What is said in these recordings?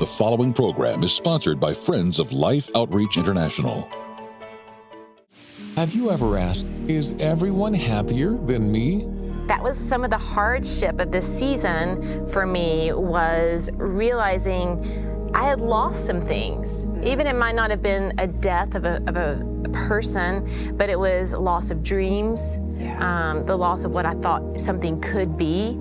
following program is sponsored by Friends of Life Outreach International. Have you ever asked, is everyone happier than me? That was some of the hardship of this season for me, was realizing I had lost some things. Even it might not have been a death of a person, but it was loss of dreams, the loss of what I thought something could be.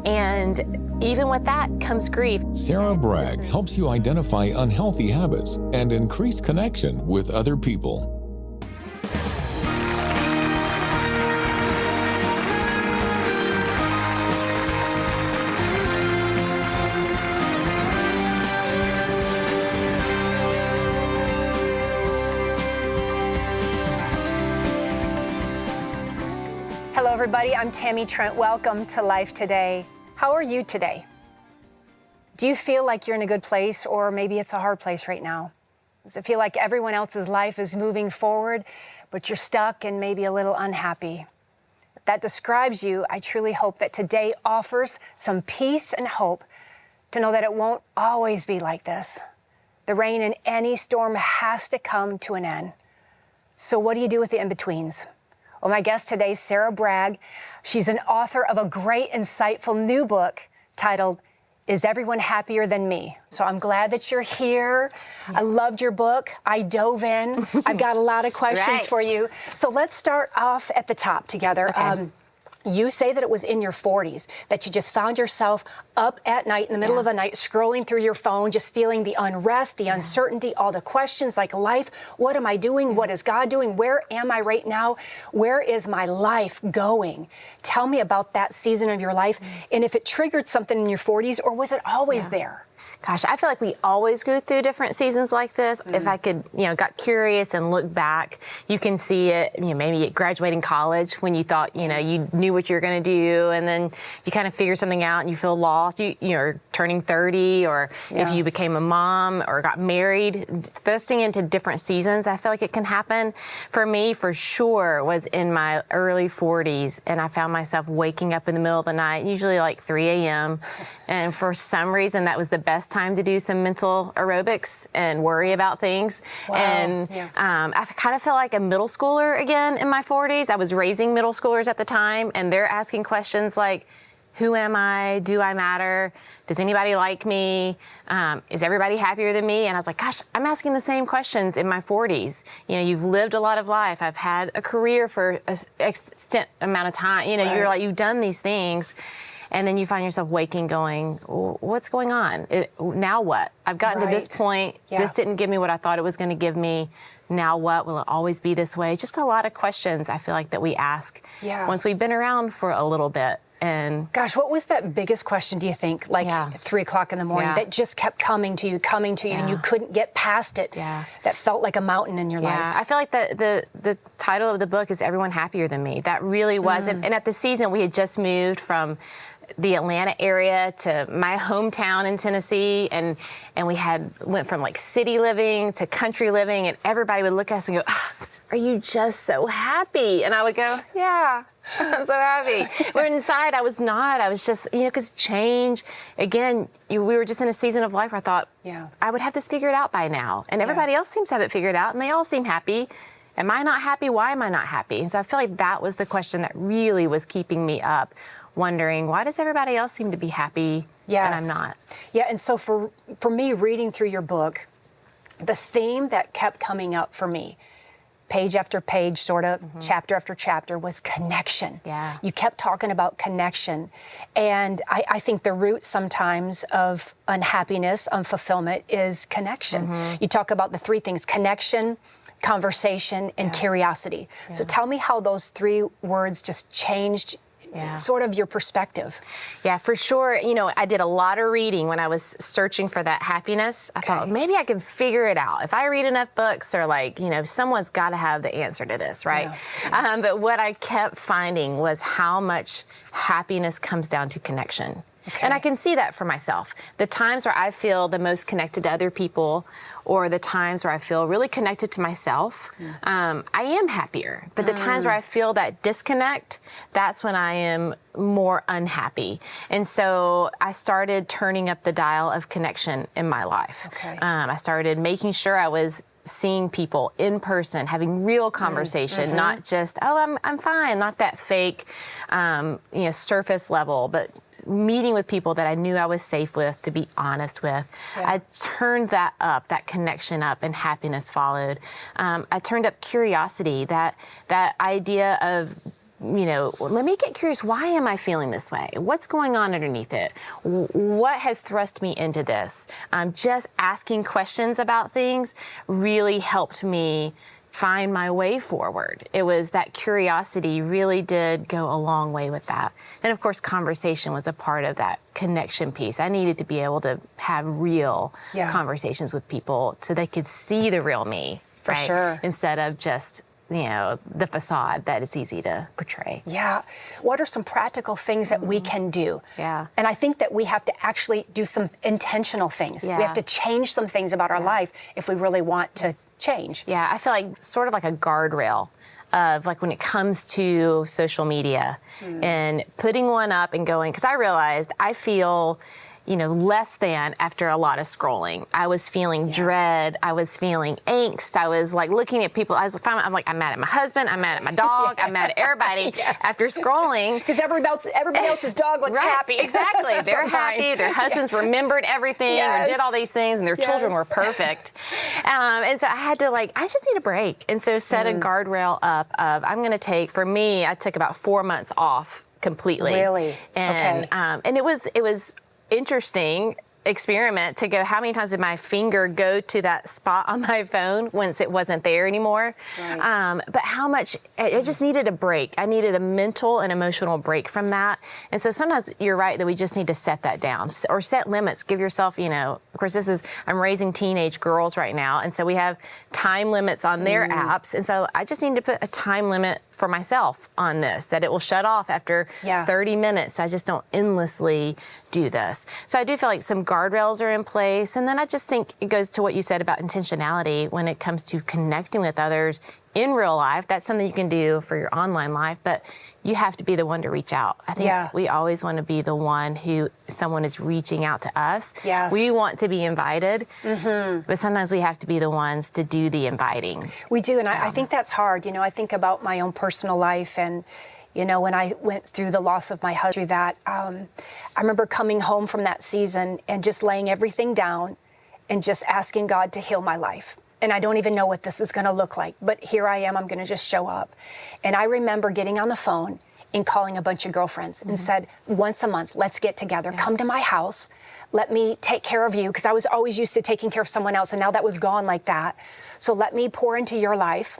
And even with that comes grief. Sarah Bragg helps you identify unhealthy habits and increase connection with other people. Hello everybody, I'm Tammy Trent. Welcome to Life Today. How are you today? Do you feel like you're in a good place, or maybe it's a hard place right now? Does it feel like everyone else's life is moving forward, but you're stuck and maybe a little unhappy? If that describes you, I truly hope that today offers some peace and hope to know that it won't always be like this. The rain in any storm has to come to an end. So what do you do with the in-betweens? Well, my guest today is Sarah Bragg. She's an author of a great, insightful new book titled, Is Everyone Happier Than Me? So I'm glad that you're here. I loved your book. I dove in. I've got a lot of questions for you. So let's start off at the top together. Okay. You say that it was in your 40s that you just found yourself up at night, in the middle of the night, scrolling through your phone, just feeling the unrest, the uncertainty, all the questions like life. What am I doing? What is God doing? Where am I right now? Where is my life going? Tell me about that season of your life, and if it triggered something in your 40s, or was it always there? Gosh, I feel like we always go through different seasons like this. If I could, got curious and look back, you can see it, maybe at graduating college when you thought, you knew what you were going to do, and then you kind of figure something out and you feel lost. You're turning 30, or if you became a mom or got married, thrusting into different seasons. I feel like it can happen. For me, for sure, was in my early 40s, and I found myself waking up in the middle of the night, usually like 3 a.m., and for some reason, that was the best time to do some mental aerobics and worry about things. Wow. And I kind of felt like a middle schooler again in my 40s. I was raising middle schoolers at the time, and they're asking questions like, who am I? Do I matter? Does anybody like me? Is everybody happier than me? And I was like, gosh, I'm asking the same questions in my 40s. You've lived a lot of life. I've had a career for an extent amount of time. You're like, you've done these things. And then you find yourself waking going, what's going on? Now what? I've gotten to this point. This didn't give me what I thought it was going to give me. Now what? Will it always be this way? Just a lot of questions I feel like that we ask once we've been around for a little bit. And gosh, what was that biggest question, do you think, like at 3 o'clock in the morning, that just kept coming to you, and you couldn't get past it, that felt like a mountain in your life? I feel like the title of the book is Everyone Happier Than Me. That really was. And at the season, we had just moved from the Atlanta area to my hometown in Tennessee, and we went from like city living to country living, and everybody would look at us and go, are you just so happy? And I would go, yeah, I'm so happy. But inside, I was not. I was just, because change, again, we were just in a season of life where I thought, I would have this figured out by now. And everybody else seems to have it figured out, and they all seem happy. Am I not happy? Why am I not happy? And so I feel like that was the question that really was keeping me up, wondering, why does everybody else seem to be happy and I'm not? Yeah, and so for me, reading through your book, the theme that kept coming up for me, page after page, sort of chapter after chapter, was connection. Yeah. You kept talking about connection. And I think the root sometimes of unhappiness, unfulfillment, is connection. You talk about the three things: connection, conversation, and curiosity. So tell me how those three words just changed sort of your perspective. Yeah, for sure. I did a lot of reading when I was searching for that happiness. I thought, maybe I can figure it out. If I read enough books, or someone's got to have the answer to this, right? But what I kept finding was how much happiness comes down to connection. And I can see that for myself. The times where I feel the most connected to other people, or the times where I feel really connected to myself, I am happier. But the times where I feel that disconnect, that's when I am more unhappy. And so I started turning up the dial of connection in my life. I started making sure I was seeing people in person, having real conversation, not just, oh, I'm fine, not that fake, surface level, but meeting with people that I knew I was safe with, to be honest with. I turned that up, that connection up, and happiness followed. I turned up curiosity, that idea of, let me get curious. Why am I feeling this way? What's going on underneath it? What has thrust me into this? Just asking questions about things really helped me find my way forward. It was that curiosity really did go a long way with that. And of course, conversation was a part of that connection piece. I needed to be able to have real conversations with people so they could see the real me. For sure. Instead of just the facade that it's easy to portray. Yeah. What are some practical things that we can do? Yeah. And I think that we have to actually do some intentional things. Yeah. We have to change some things about our life if we really want to change. Yeah, I feel like sort of like a guardrail of like when it comes to social media and putting one up and going, because I realized I feel less than after a lot of scrolling. I was feeling dread. I was feeling angst. I was like looking at people. I'm like, I'm mad at my husband. I'm mad at my dog. I'm mad at everybody after scrolling. Because everybody else's dog looks happy. Exactly. They're happy. Their husbands remembered everything or did all these things, and their children were perfect. And so I had to I just need a break. And so set a guardrail up of, I'm going to take, for me, I took about 4 months off completely. Really? And, and it was interesting experiment to go, how many times did my finger go to that spot on my phone once it wasn't there anymore? But how much, I just needed a break. I needed a mental and emotional break from that. And so sometimes you're right that we just need to set that down or set limits. Give yourself, of course, I'm raising teenage girls right now. And so we have time limits on their apps. And so I just need to put a time limit for myself on this, that it will shut off after 30 minutes. So I just don't endlessly do this. So I do feel like some guardrails are in place. And then I just think it goes to what you said about intentionality when it comes to connecting with others in real life. That's something you can do for your online life, but you have to be the one to reach out. I think we always want to be the one who someone is reaching out to us. We want to be invited, but sometimes we have to be the ones to do the inviting. We do, and I think that's hard. I think about my own personal life, and when I went through the loss of my husband, I remember coming home from that season and just laying everything down and just asking God to heal my life. And I don't even know what this is going to look like, but here I am. I'm going to just show up. And I remember getting on the phone and calling a bunch of girlfriends and said, once a month, let's get together. Come to my house. Let me take care of you, because I was always used to taking care of someone else, and now that was gone like that. So let me pour into your life,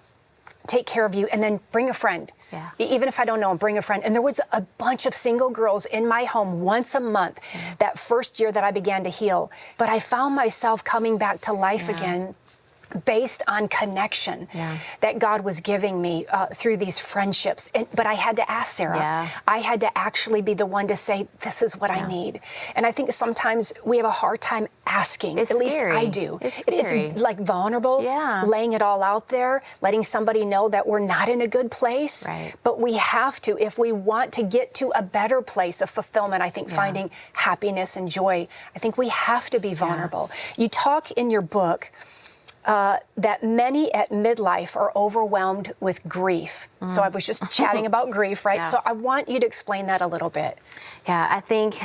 take care of you, and then bring a friend. Even if I don't know him, bring a friend. And there was a bunch of single girls in my home once a month that first year that I began to heal. But I found myself coming back to life again, based on connection that God was giving me through these friendships. But I had to ask Sarah. I had to actually be the one to say, this is what I need. And I think sometimes we have a hard time asking. It's At least scary. I do. It's like vulnerable, laying it all out there, letting somebody know that we're not in a good place. But we have to, if we want to get to a better place of fulfillment, I think finding happiness and joy, I think we have to be vulnerable. You talk in your book that many at midlife are overwhelmed with grief. So I was just chatting about grief, right? So I want you to explain that a little bit. Yeah, I think,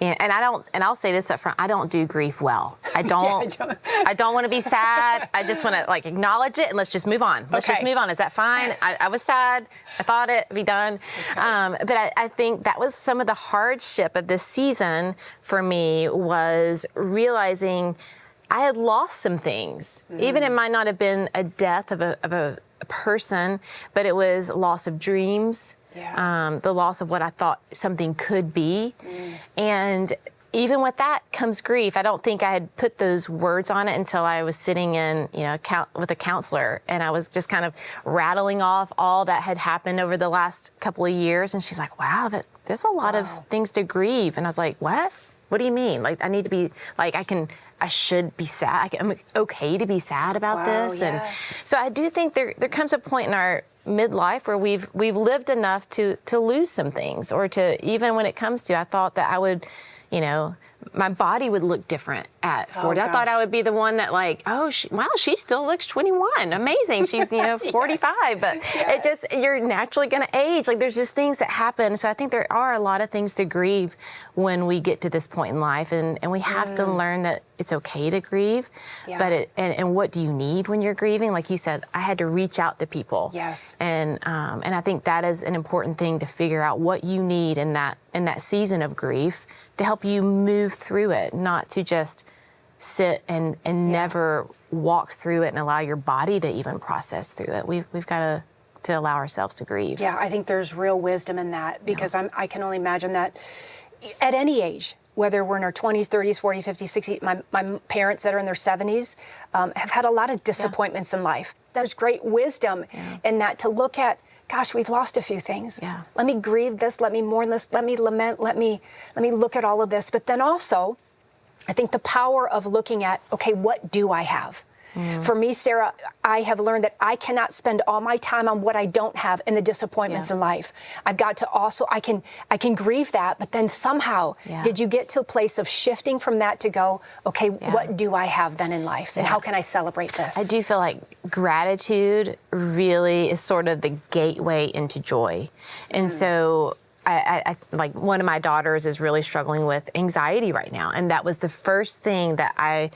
and I'll say this up front, I don't do grief well. I don't want to be sad. I just want to acknowledge it and let's just move on. Let's just move on. Is that fine? I was sad. I thought it would be done. But I think that was some of the hardship of this season for me, was realizing I had lost some things. Even it might not have been a death of a person, but it was loss of dreams, the loss of what I thought something could be. And even with that comes grief. I don't think I had put those words on it until I was sitting in, with a counselor, and I was just kind of rattling off all that had happened over the last couple of years. And she's like, wow, there's a lot of things to grieve. And I was like, what? What do you mean? Like, I need to be, like, I should be sad. I'm okay to be sad about this. Yes. And so I do think there comes a point in our midlife where we've lived enough to lose some things, or to, even when it comes to, I thought that I would, my body would look different at 40. I thought I would be the one that, like, wow, she still looks 21. Amazing. She's, 45. But it just, you're naturally going to age. Like, there's just things that happen. So I think there are a lot of things to grieve when we get to this point in life. And we have to learn that it's okay to grieve. Yeah. But and what do you need when you're grieving? Like you said, I had to reach out to people. Yes. And I think that is an important thing, to figure out what you need in that season of grief to help you move through it, not to just sit and never walk through it and allow your body to even process through it. We've got to allow ourselves to grieve. Yeah, I think there's real wisdom in that, because I can only imagine that at any age, whether we're in our 20s, 30s, 40s, 50s, 60s, my parents that are in their 70s have had a lot of disappointments in life. There's great wisdom in that, to look at, gosh, we've lost a few things. Yeah. Let me grieve this, let me mourn this, let me lament, let me look at all of this. But then also, I think the power of looking at, okay, what do I have? For me, Sarah, I have learned that I cannot spend all my time on what I don't have and the disappointments in life. I've got to also, I can grieve that, but then somehow, did you get to a place of shifting from that to go, okay, what do I have then in life? And how can I celebrate this? I do feel like gratitude really is sort of the gateway into joy. And so I like, one of my daughters is really struggling with anxiety right now. And that was the first thing that I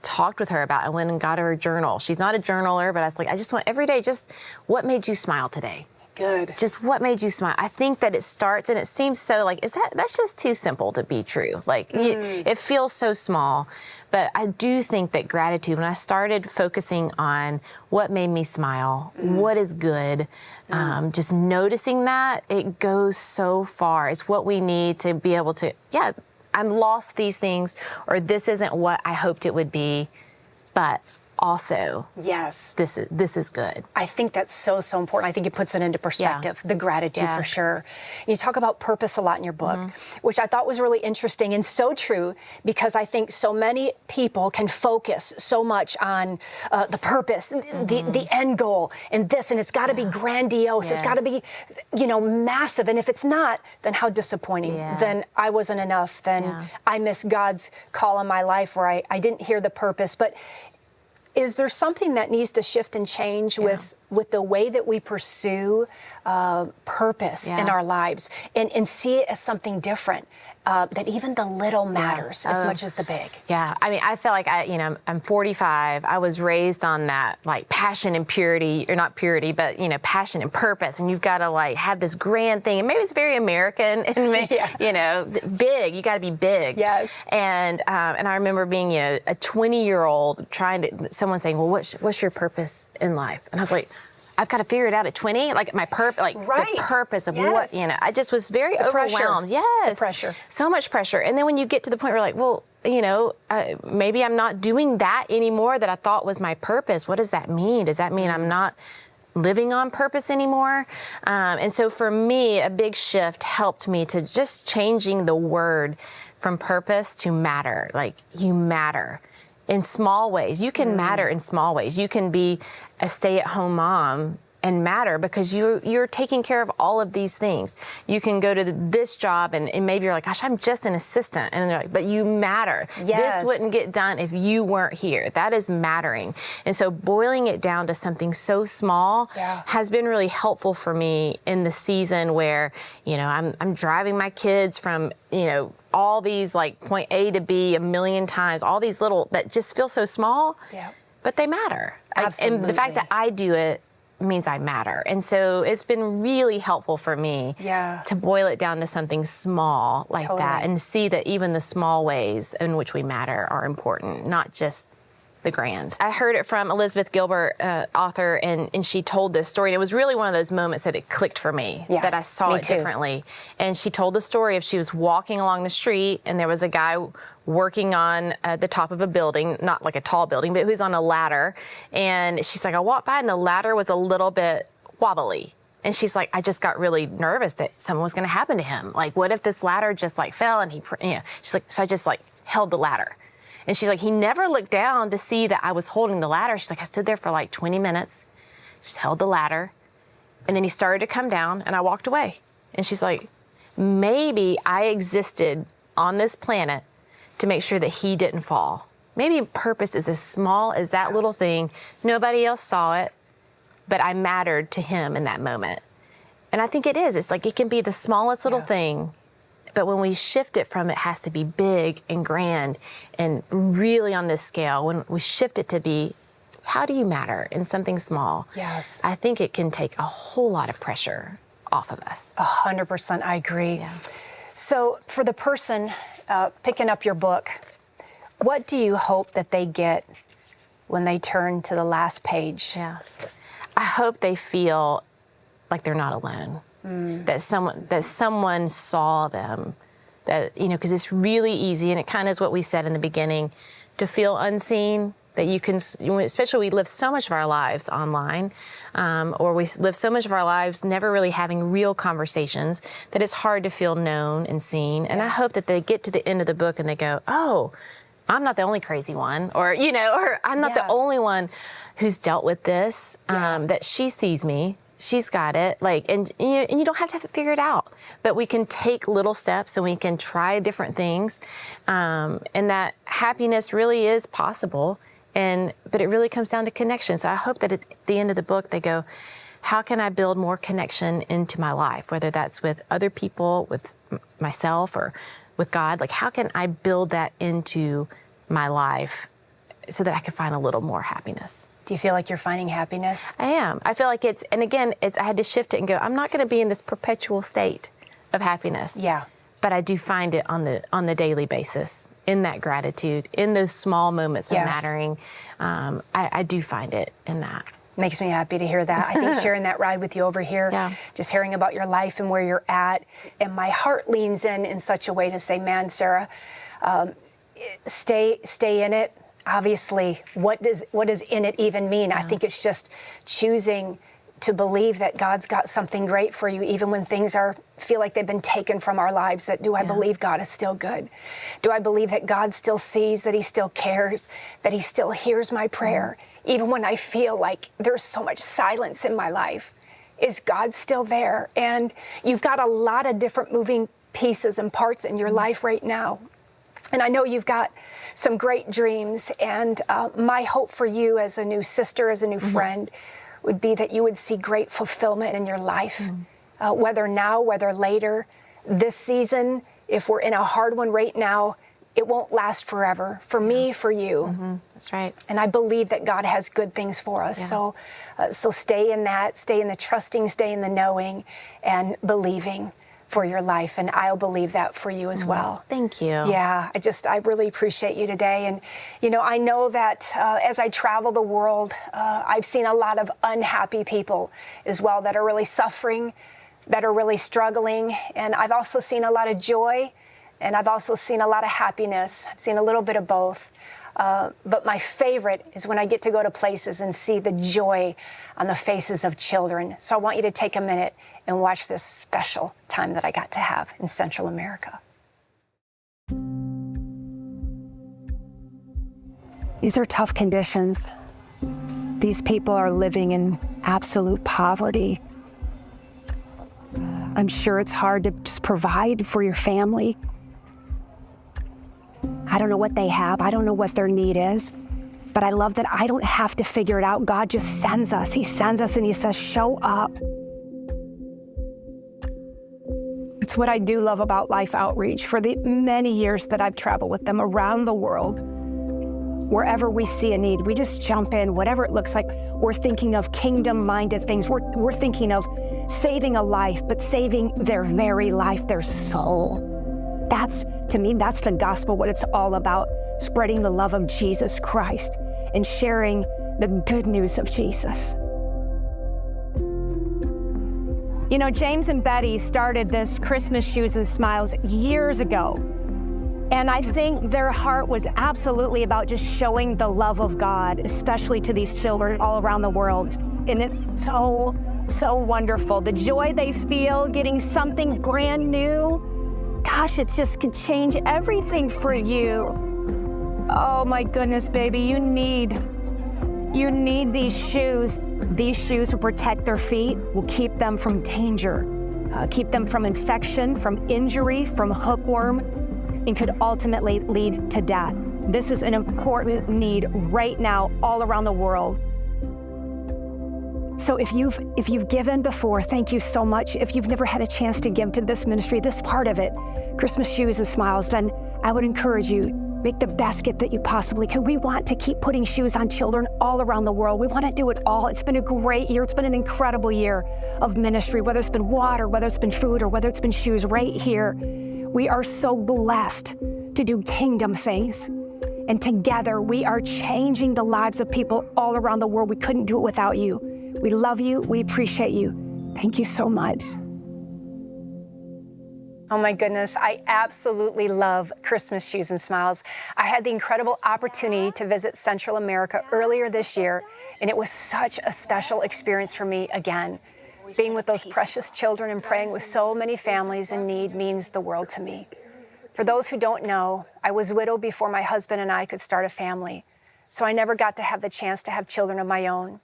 talked with her about. I went and got her a journal. She's not a journaler, but I was like, I just want every day, just what made you smile today? Good. Just what made you smile? I think that it starts, and it seems so like, that's just too simple to be true. Like, it feels so small. But I do think that gratitude, when I started focusing on what made me smile, what is good, just noticing that, it goes so far. It's what we need to be able to, I'm lost these things, or this isn't what I hoped it would be, but also, this is good. I think that's so important. I think it puts it into perspective, the gratitude for sure. You talk about purpose a lot in your book, which I thought was really interesting and so true, because I think so many people can focus so much on the purpose, the end goal, and this, and it's got to be grandiose. It's got to be, massive. And if it's not, then how disappointing. Then I wasn't enough. Then I missed God's call on my life, where I didn't hear the purpose. But is there something that needs to shift and change with the way that we pursue purpose in our lives, and see it as something different? That even the little matters as much as the big. Yeah, I mean, I feel like I'm 45. I was raised on that, like, passion and purity, or not purity, but passion and purpose. And you've got to, like, have this grand thing. And maybe it's very American, and big. You got to be big. Yes. And I remember being a 20-year-old someone saying, well, what's your purpose in life? And I was like, I've got to figure it out at 20, like my the purpose of what, I just was very overwhelmed. Yes. The pressure. So much pressure. And then when you get to the point where, like, well, maybe I'm not doing that anymore that I thought was my purpose. What does that mean? Does that mean I'm not living on purpose anymore? And so for me, a big shift helped me to just changing the word from purpose to matter. Like, you matter. In small ways. You can matter in small ways. You can be a stay-at-home mom and matter because you're taking care of all of these things. You can go to this job and maybe you're like, gosh, I'm just an assistant. And they're like, but you matter. Yes. This wouldn't get done if you weren't here. That is mattering. And so boiling it down to something so small has been really helpful for me in the season where, I'm driving my kids from, all these, like, point A to B a million times, all these little that just feel so small, but they matter. Absolutely. And the fact that I do it means I matter. And so it's been really helpful for me to boil it down to something small like that, and see that even the small ways in which we matter are important, not just the grand. I heard it from Elizabeth Gilbert, author, and she told this story. And it was really one of those moments that it clicked for me, that I saw it differently. And she told the story of she was walking along the street and there was a guy working on the top of a building, not like a tall building, but he was on a ladder. And she's like, I walked by and the ladder was a little bit wobbly. And she's like, I just got really nervous that something was going to happen to him. Like, what if this ladder just like fell and he, she's like, so I just like held the ladder. And she's like, he never looked down to see that I was holding the ladder. She's like, I stood there for like 20 minutes, just held the ladder. And then he started to come down and I walked away. And she's like, maybe I existed on this planet to make sure that he didn't fall. Maybe purpose is as small as that little thing. Nobody else saw it, but I mattered to him in that moment. And I think it is. It's like it can be the smallest little thing, but when we shift it from it has to be big and grand and really on this scale, when we shift it to be, how do you matter in something small? Yes. I think it can take a whole lot of pressure off of us. 100%, I agree. Yeah. So for the person picking up your book, what do you hope that they get when they turn to the last page? Yeah. I hope they feel like they're not alone, that someone saw them, that, because it's really easy, and it kind of is what we said in the beginning, to feel unseen, that you can, especially we live so much of our lives online, or we live so much of our lives never really having real conversations, that it's hard to feel known and seen. And I hope that they get to the end of the book and they go, oh, I'm not the only crazy one, or, or I'm not the only one who's dealt with this, that she sees me, she's got it, and you don't have to figure it out, but we can take little steps and we can try different things, and that happiness really is possible, but it really comes down to connection. So I hope that at the end of the book they go, how can I build more connection into my life, whether that's with other people, with myself, or with God? Like, how can I build that into my life so that I can find a little more happiness? Do you feel like you're finding happiness? I am. I feel like and again, I had to shift it and go, I'm not going to be in this perpetual state of happiness. Yeah. But I do find it on the daily basis, in that gratitude, in those small moments of mattering. I do find it in that. Makes me happy to hear that. I think sharing that ride with you over here, just hearing about your life and where you're at, and my heart leans in such a way to say, man, Sarah, stay in it. Obviously, what does in it even mean? I think it's just choosing to believe that God's got something great for you, even when things feel like they've been taken from our lives. That do I believe God is still good? Do I believe that God still sees, that he still cares, that he still hears my prayer? Even when I feel like there's so much silence in my life, is God still there? And you've got a lot of different moving pieces and parts in your life right now. And I know you've got some great dreams. And my hope for you as a new sister, as a new friend, would be that you would see great fulfillment in your life, whether now, whether later. This season, if we're in a hard one right now, it won't last forever, for me, for you. That's right. And I believe that God has good things for us. So stay in that, stay in the trusting, stay in the knowing, and believing for your life. And I'll believe that for you as well. Thank you. Yeah, I really appreciate you today. And, I know that as I travel the world, I've seen a lot of unhappy people as well that are really suffering, that are really struggling. And I've also seen a lot of joy. And I've also seen a lot of happiness. I've seen a little bit of both. But my favorite is when I get to go to places and see the joy on the faces of children. So I want you to take a minute and watch this special time that I got to have in Central America. These are tough conditions. These people are living in absolute poverty. I'm sure it's hard to just provide for your family. I don't know what they have. I don't know what their need is. But I love that I don't have to figure it out. God just sends us. He sends us and he says, show up. It's what I do love about Life Outreach. For the many years that I've traveled with them around the world, wherever we see a need, we just jump in, whatever it looks like. We're thinking of kingdom-minded things. We're thinking of saving a life, but saving their very life, their soul. To me, that's the gospel, what it's all about, spreading the love of Jesus Christ and sharing the good news of Jesus. James and Betty started this Christmas Shoes and Smiles years ago. And I think their heart was absolutely about just showing the love of God, especially to these children all around the world. and it's so, so wonderful. The joy they feel getting something brand new, gosh, it just can change everything for you. Oh my goodness, baby, you need these shoes. These shoes will protect their feet, will keep them from danger, keep them from infection, from injury, from hookworm, and could ultimately lead to death. This is an important need right now all around the world. So if you've given before, thank you so much. If you've never had a chance to give to this ministry, this part of it, Christmas Shoes and Smiles, then I would encourage you, make the best gift that you possibly can. We want to keep putting shoes on children all around the world. We want to do it all. It's been a great year. It's been an incredible year of ministry, whether it's been water, whether it's been food, or whether it's been shoes right here. We are so blessed to do kingdom things. And together, we are changing the lives of people all around the world. We couldn't do it without you. We love you. We appreciate you. Thank you so much. Oh my goodness, I absolutely love Christmas Shoes and Smiles. I had the incredible opportunity to visit Central America earlier this year, and it was such a special experience for me again. Being with those precious children and praying with so many families in need means the world to me. For those who don't know, I was widowed before my husband and I could start a family, so I never got to have the chance to have children of my own.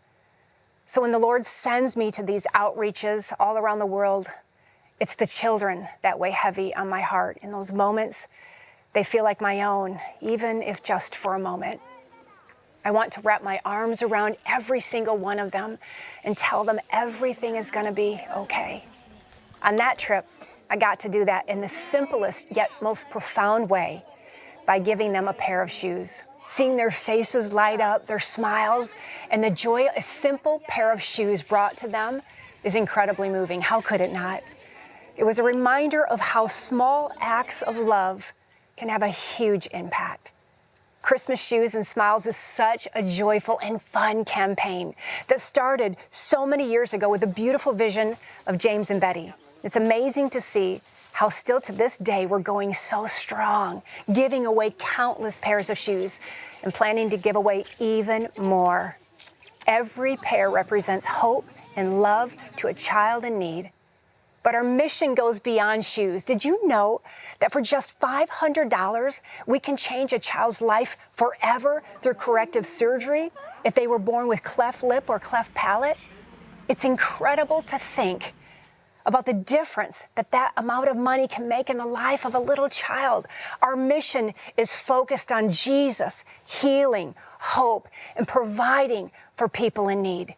So when the Lord sends me to these outreaches all around the world, it's the children that weigh heavy on my heart. In those moments, they feel like my own, even if just for a moment. I want to wrap my arms around every single one of them and tell them everything is going to be okay. On that trip, I got to do that in the simplest yet most profound way by giving them a pair of shoes. Seeing their faces light up, their smiles, and the joy a simple pair of shoes brought to them is incredibly moving. How could it not? It was a reminder of how small acts of love can have a huge impact. Christmas Shoes and Smiles is such a joyful and fun campaign that started so many years ago with the beautiful vision of James and Betty. It's amazing to see how still to this day we're going so strong, giving away countless pairs of shoes and planning to give away even more. Every pair represents hope and love to a child in need. But our mission goes beyond shoes. Did you know that for just $500, we can change a child's life forever through corrective surgery if they were born with cleft lip or cleft palate? It's incredible to think about the difference that amount of money can make in the life of a little child. Our mission is focused on Jesus, healing, hope, and providing for people in need.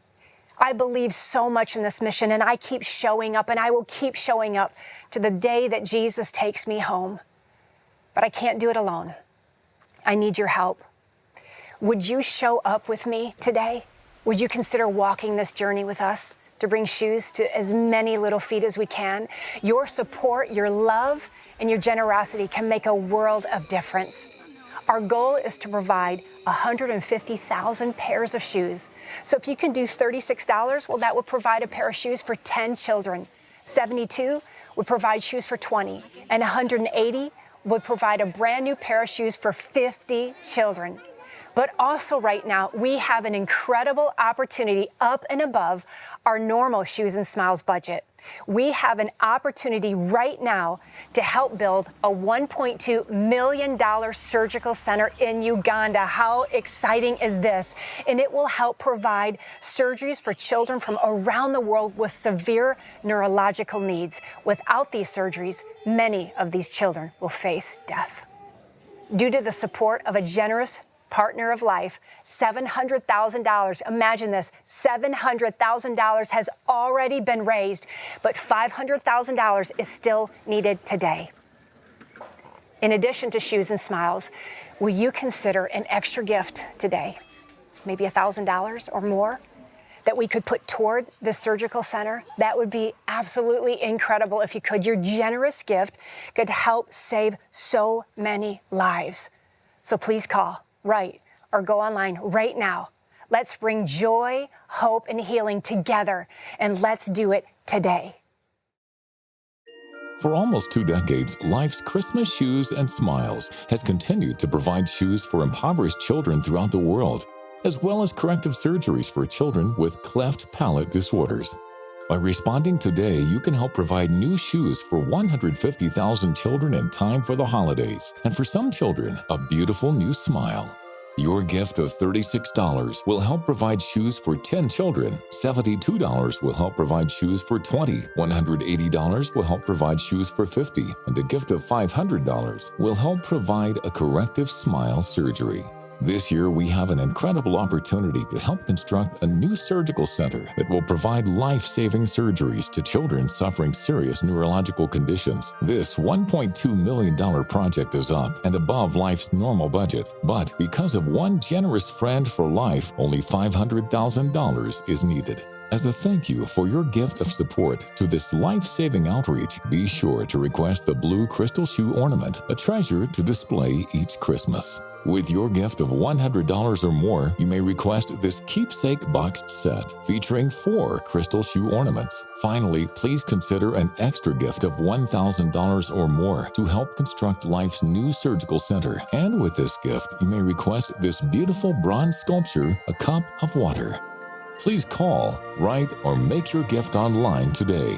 I believe so much in this mission, and I keep showing up, and I will keep showing up to the day that Jesus takes me home. But I can't do it alone. I need your help. Would you show up with me today? Would you consider walking this journey with us to bring shoes to as many little feet as we can? Your support, your love, and your generosity can make a world of difference. Our goal is to provide 150,000 pairs of shoes. So if you can do $36, well, that would provide a pair of shoes for 10 children. 72 would provide shoes for 20. And 180 would provide a brand new pair of shoes for 50 children. But also right now, we have an incredible opportunity up and above our normal Shoes and Smiles budget. We have an opportunity right now to help build a $1.2 million surgical center in Uganda. How exciting is this? And it will help provide surgeries for children from around the world with severe neurological needs. Without these surgeries, many of these children will face death. Due to the support of a generous partner of life, $700,000. Imagine this, $700,000 has already been raised, but $500,000 is still needed today. In addition to Shoes and Smiles, will you consider an extra gift today, maybe $1,000 or more, that we could put toward the surgical center? That would be absolutely incredible if you could. Your generous gift could help save so many lives. So please call, write, or go online right now. Let's bring joy, hope, and healing together, and let's do it today. For almost 2 decades, Life's Christmas Shoes and Smiles has continued to provide shoes for impoverished children throughout the world. as well as corrective surgeries for children with cleft palate disorders. By responding today, you can help provide new shoes for 150,000 children in time for the holidays, and for some children, a beautiful new smile. Your gift of $36 will help provide shoes for 10 children, $72 will help provide shoes for 20, $180 will help provide shoes for 50, and a gift of $500 will help provide a corrective smile surgery. This year, we have an incredible opportunity to help construct a new surgical center that will provide life-saving surgeries to children suffering serious neurological conditions. This $1.2 million project is up and above life's normal budget, but because of one generous friend for life, only $500,000 is needed. As a thank you for your gift of support to this life-saving outreach, be sure to request the blue crystal shoe ornament, a treasure to display each Christmas. With your gift of $100 or more, you may request this keepsake boxed set featuring 4 crystal shoe ornaments. Finally, please consider an extra gift of $1,000 or more to help construct life's new surgical center. And with this gift, you may request this beautiful bronze sculpture, a cup of water. Please call, write, or make your gift online today.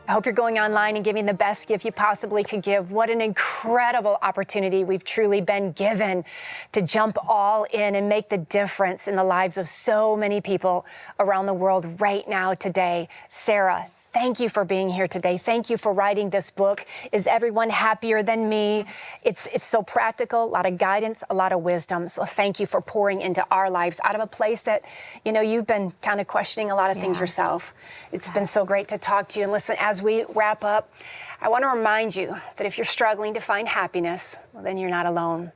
I hope you're going online and giving the best gift you possibly could give. What an incredible opportunity we've truly been given to jump all in and make the difference in the lives of so many people around the world right now today. Sarah, thank you for being here today. Thank you for writing this book. Is Everyone Happier Than Me? It's so practical, a lot of guidance, a lot of wisdom. So thank you for pouring into our lives out of a place that, you know, you've been kind of questioning a lot of things yourself. It's been so great to talk to you. And listen, as we wrap up, I want to remind you that if you're struggling to find happiness, well, then you're not alone.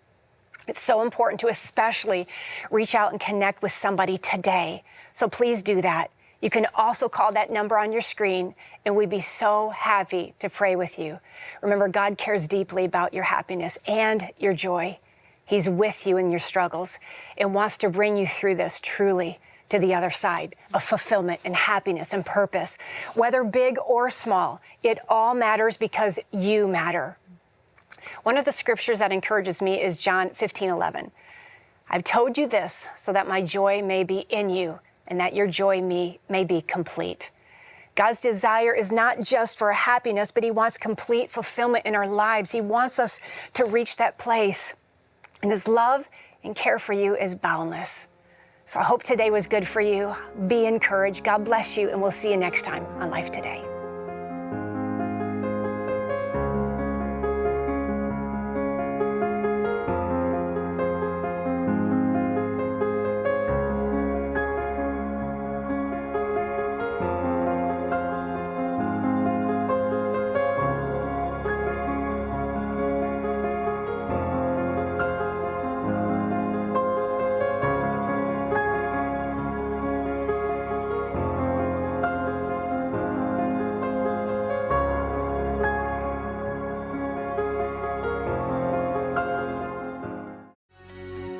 It's so important to especially reach out and connect with somebody today. So please do that. You can also call that number on your screen, and we'd be so happy to pray with you. Remember, God cares deeply about your happiness and your joy. He's with you in your struggles and wants to bring you through this truly to the other side of fulfillment and happiness and purpose. Whether big or small, it all matters because you matter. One of the scriptures that encourages me is John 15:11. I've told you this so that my joy may be in you and that your joy may be complete. God's desire is not just for happiness, but He wants complete fulfillment in our lives. He wants us to reach that place. And His love and care for you is boundless. So I hope today was good for you. Be encouraged. God bless you, and we'll see you next time on Life Today.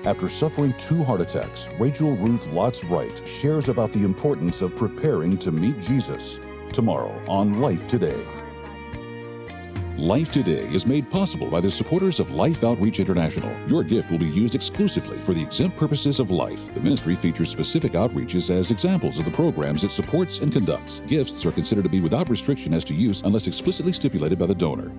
After suffering 2 heart attacks, Rachel Ruth Lotz Wright shares about the importance of preparing to meet Jesus. Tomorrow on Life Today. Life Today is made possible by the supporters of Life Outreach International. Your gift will be used exclusively for the exempt purposes of life. The ministry features specific outreaches as examples of the programs it supports and conducts. Gifts are considered to be without restriction as to use unless explicitly stipulated by the donor.